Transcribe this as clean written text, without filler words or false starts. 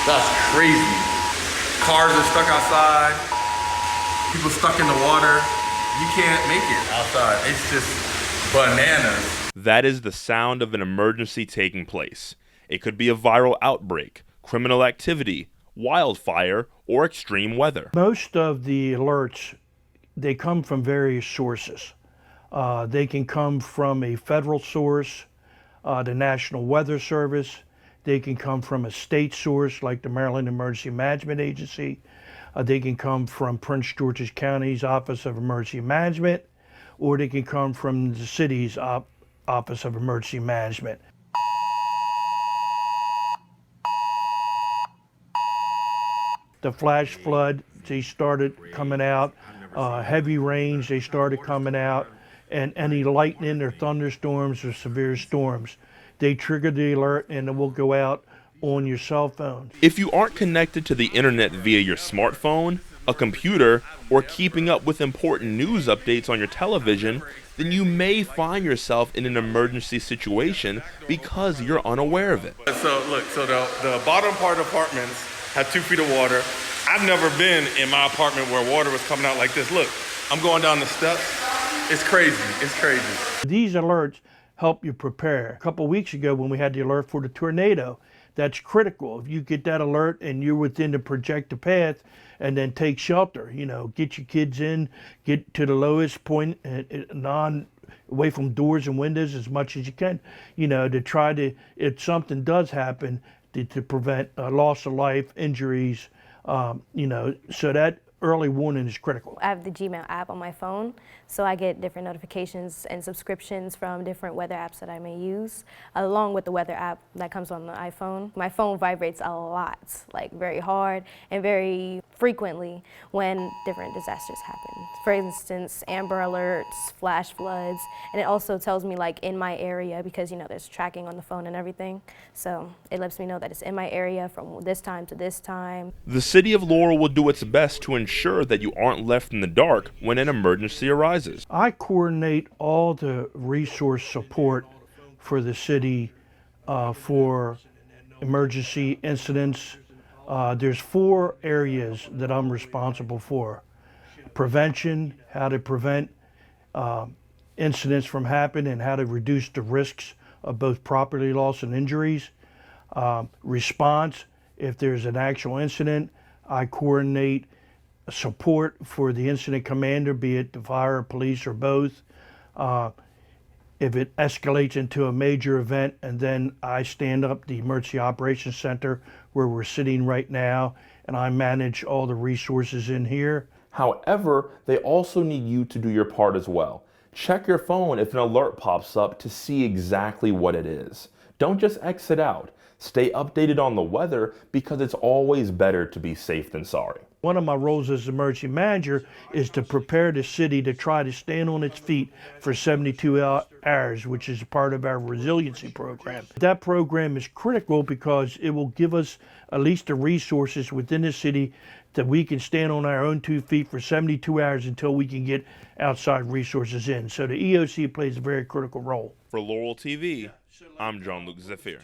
That's crazy. Cars are stuck outside. People stuck in the water. You can't make it outside. It's just bananas. That is the sound of an emergency taking place. It could be a viral outbreak, criminal activity, wildfire, or extreme weather. Most of the alerts, they come from various sources. They can come from a federal source, the National Weather Service. They can come from a state source like the Maryland Emergency Management Agency. They can come from Prince George's County's Office of Emergency Management, or they can come from the city's Office of Emergency Management. The flash flood, they started coming out. Heavy rains, they started coming out. And any lightning or thunderstorms or severe storms, they trigger the alert and it will go out on your cell phone. If you aren't connected to the internet via your smartphone, a computer, or keeping up with important news updates on your television, then you may find yourself in an emergency situation because you're unaware of it. So look, the bottom part of apartments have 2 feet of water. I've never been in my apartment where water was coming out like this. Look, I'm going down the steps. It's crazy. It's crazy. These alerts help you prepare. A couple of weeks ago when we had the alert for the tornado, that's critical. If you get that alert and you're within the projected path, and then take shelter, get your kids in, get to the lowest point, away from doors and windows as much as you can, to try to, if something does happen, to prevent loss of life, injuries, so that early warning is critical. I have the Gmail app on my phone, so I get different notifications and subscriptions from different weather apps that I may use, along with the weather app that comes on the iPhone. My phone vibrates a lot, like very hard and very frequently when different disasters happen. For instance, Amber Alerts, flash floods, and it also tells me like in my area because there's tracking on the phone and everything. So it lets me know that it's in my area from this time to this time. The city of Laurel will do its best to ensure that you aren't left in the dark when an emergency arises. I coordinate all the resource support for the city for emergency incidents. There's 4 areas that I'm responsible for. Prevention, how to prevent incidents from happening and how to reduce the risks of both property loss and injuries. Response, if there's an actual incident, I coordinate support for the incident commander, be it the fire, police, or both. If it escalates into a major event, and then I stand up the Emergency Operations Center where we're sitting right now, and I manage all the resources in here. However, they also need you to do your part as well. Check your phone if an alert pops up to see exactly what it is. Don't just exit out. Stay updated on the weather because it's always better to be safe than sorry. One of my roles as emergency manager is to prepare the city to try to stand on its feet for 72 hours, which is part of our resiliency program. That program is critical because it will give us at least the resources within the city that we can stand on our own 2 feet for 72 hours until we can get outside resources in. So the EOC plays a very critical role. For Laurel TV, I'm Jean-Luque Zephir.